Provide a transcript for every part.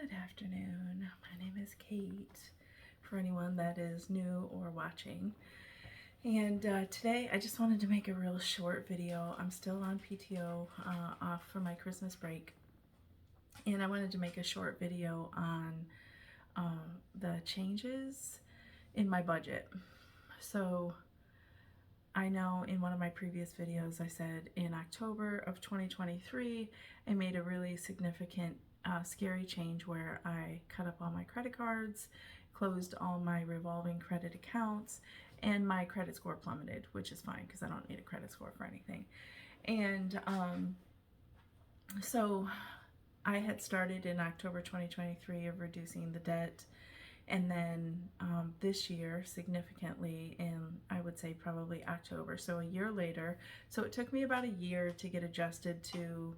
Good afternoon. My name is Kate, for anyone that is new or watching. And today I just wanted to make a real short video. I'm still on PTO, off for my Christmas break. And I wanted to make a short video on the changes in my budget. So I know in one of my previous videos I said in October of 2023 I made a really significant scary change where I cut up all my credit cards, closed all my revolving credit accounts, and my credit score plummeted, which is fine because I don't need a credit score for anything. And so I had started in October 2023 of reducing the debt, and then this year significantly in, I would say, probably October, so a year later. So it took me about a year to get adjusted to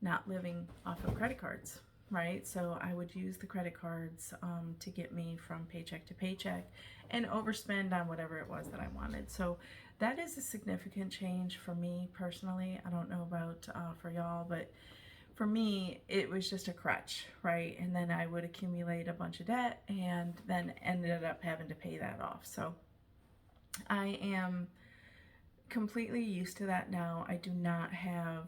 not living off of credit cards, right? So I would use the credit cards to get me from paycheck to paycheck and overspend on whatever it was that I wanted. So that is a significant change for me personally. I don't know about for y'all, but for me, it was just a crutch, right? And then I would accumulate a bunch of debt and then ended up having to pay that off. So I am completely used to that now. I do not have,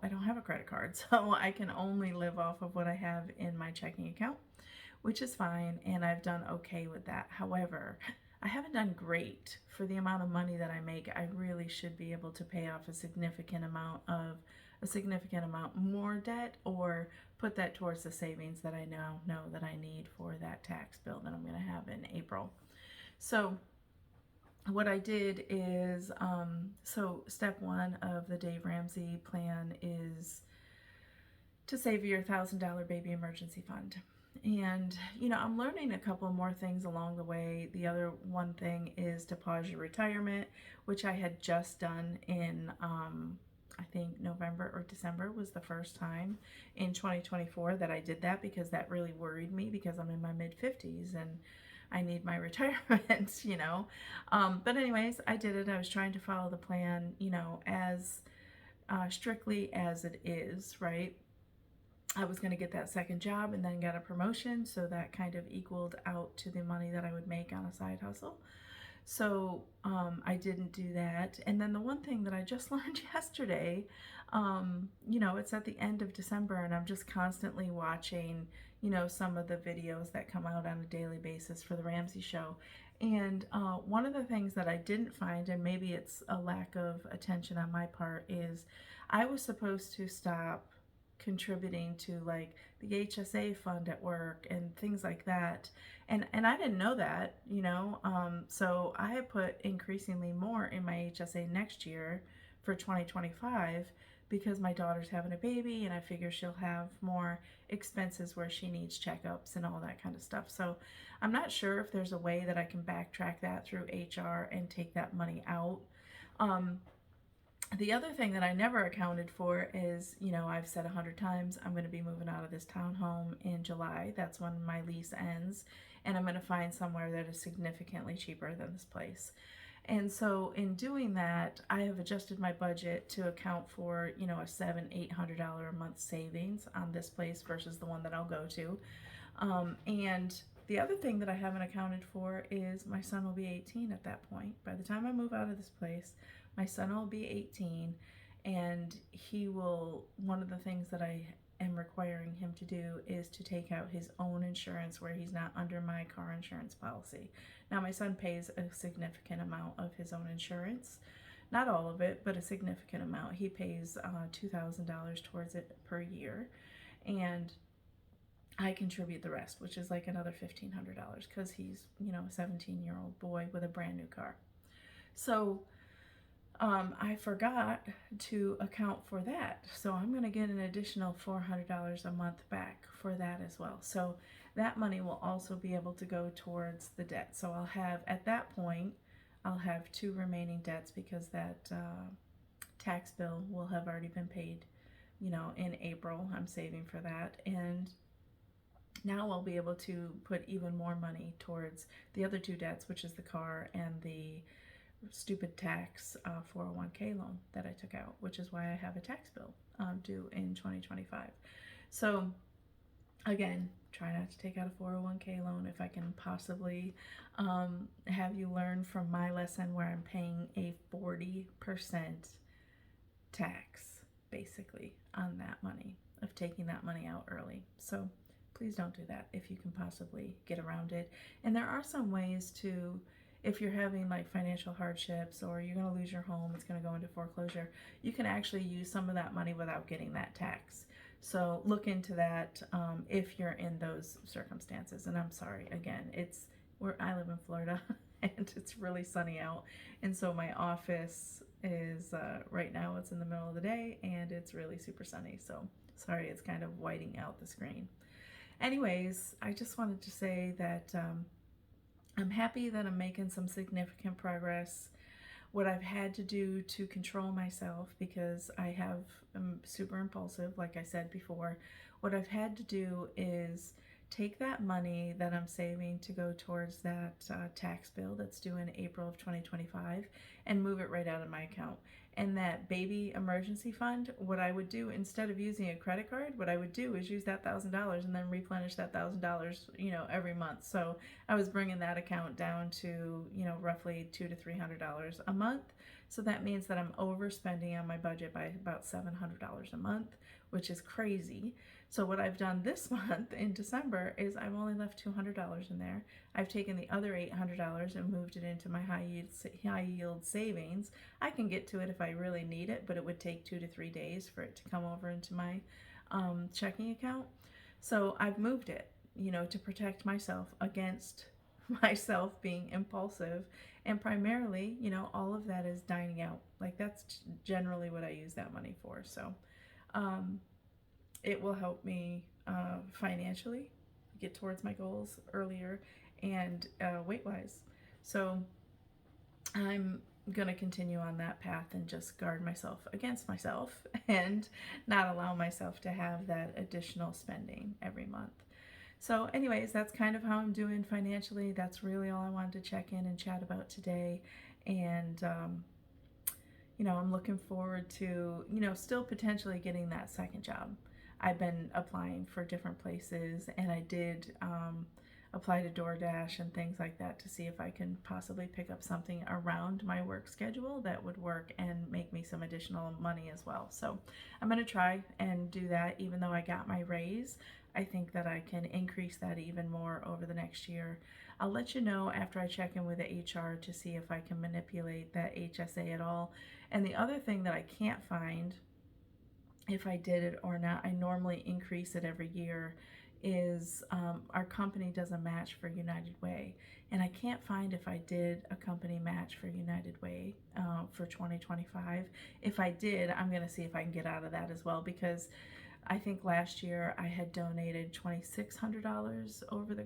I don't have a credit card, so I can only live off of what I have in my checking account, which is fine, and I've done okay with that. However, I haven't done great for the amount of money that I make. I really should be able to pay off a significant amount more debt, or put that towards the savings that I now know that I need for that tax bill that I'm going to have in April. So what I did is, so step one of the Dave Ramsey plan is to save your $1,000 baby emergency fund. And, I'm learning a couple more things along the way. The other one thing is to pause your retirement, which I had just done in, I think November or December was the first time in 2024 that I did that, because that really worried me because I'm in my mid-50s and I need my retirement, But anyways, I did it. I was trying to follow the plan, as strictly as it is, right? I was going to get that second job and then got a promotion, so that kind of equaled out to the money that I would make on a side hustle. So I didn't do that. And then the one thing that I just learned yesterday, it's at the end of December and I'm just constantly watching, some of the videos that come out on a daily basis for the Ramsey show. And one of the things that I didn't find, and maybe it's a lack of attention on my part, is I was supposed to stop contributing to like the HSA fund at work and things like that, and I didn't know that, so I have put increasingly more in my HSA next year for 2025 because my daughter's having a baby and I figure she'll have more expenses where she needs checkups and all that kind of stuff. So I'm not sure if there's a way that I can backtrack that through HR and take that money out. The other thing that I never accounted for is, I've said 100 times, I'm going to be moving out of this townhome in July. That's when my lease ends, and I'm going to find somewhere that is significantly cheaper than this place. And so in doing that, I have adjusted my budget to account for, a $700-800 a month savings on this place versus the one that I'll go to. And the other thing that I haven't accounted for is my son will be 18 at that point. By the time I move out of this place, my son will be 18, and one of the things that I am requiring him to do is to take out his own insurance where he's not under my car insurance policy. Now, my son pays a significant amount of his own insurance. Not all of it, but a significant amount. He pays $2,000 towards it per year, and I contribute the rest, which is like another $1,500 because he's, a 17-year-old boy with a brand new car. So I forgot to account for that. So I'm going to get an additional $400 a month back for that as well. So that money will also be able to go towards the debt. So I'll have, at that point, I'll have 2 remaining debts because that tax bill will have already been paid, in April. I'm saving for that. And now I'll be able to put even more money towards the other 2 debts, which is the car and the stupid tax 401k loan that I took out, which is why I have a tax bill due in 2025. So Again, try not to take out a 401k loan if I can possibly have you learn from my lesson where I'm paying a 40% tax basically on that money, of taking that money out early. So please don't do that if you can possibly get around it. And there are some ways to, if you're having like financial hardships or you're going to lose your home, it's going to go into foreclosure, you can actually use some of that money without getting that tax. So look into that if you're in those circumstances. And I'm sorry, again, it's where I live in Florida and it's really sunny out. And so my office is right now, it's in the middle of the day and it's really super sunny. So sorry, it's kind of whiting out the screen. Anyways, I just wanted to say that I'm happy that I'm making some significant progress. What I've had to do to control myself, because I'm super impulsive, like I said before, what I've had to do is take that money that I'm saving to go towards that tax bill that's due in April of 2025 and move it right out of my account. And that baby emergency fund, what I would do instead of using a credit card, what I would do is use that $1,000 and then replenish that $1,000, every month. So I was bringing that account down to, roughly $200 to $300 a month. So that means that I'm overspending on my budget by about $700 a month, which is crazy. So what I've done this month in December is I've only left $200 in there. I've taken the other $800 and moved it into my high yield savings. I can get to it if I really need it, but it would take 2 to 3 days for it to come over into my checking account. So I've moved it, to protect myself against myself being impulsive. And primarily, all of that is dining out. Like that's generally what I use that money for. So it will help me financially get towards my goals earlier and weight-wise. So I'm going to continue on that path and just guard myself against myself and not allow myself to have that additional spending every month. So anyways, that's kind of how I'm doing financially. That's really all I wanted to check in and chat about today. And I'm looking forward to, still potentially getting that second job. I've been applying for different places, and I did apply to DoorDash and things like that to see if I can possibly pick up something around my work schedule that would work and make me some additional money as well. So I'm going to try and do that. Even though I got my raise, I think that I can increase that even more over the next year. I'll let you know after I check in with the HR to see if I can manipulate that HSA at all. And the other thing that I can't find, if I did it or not, I normally increase it every year, is our company does a match for United Way. And I can't find if I did a company match for United Way for 2025. If I did, I'm going to see if I can get out of that as well, because I think last year I had donated $2,600 over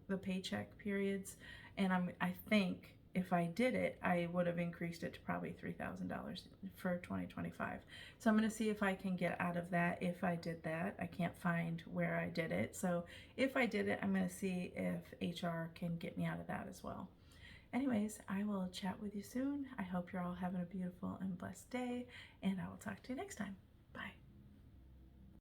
the paycheck periods, and I think if I did it, I would have increased it to probably $3,000 for 2025. So I'm going to see if I can get out of that if I did that. I can't find where I did it. So if I did it, I'm going to see if HR can get me out of that as well. Anyways, I will chat with you soon. I hope you're all having a beautiful and blessed day, and I will talk to you next time.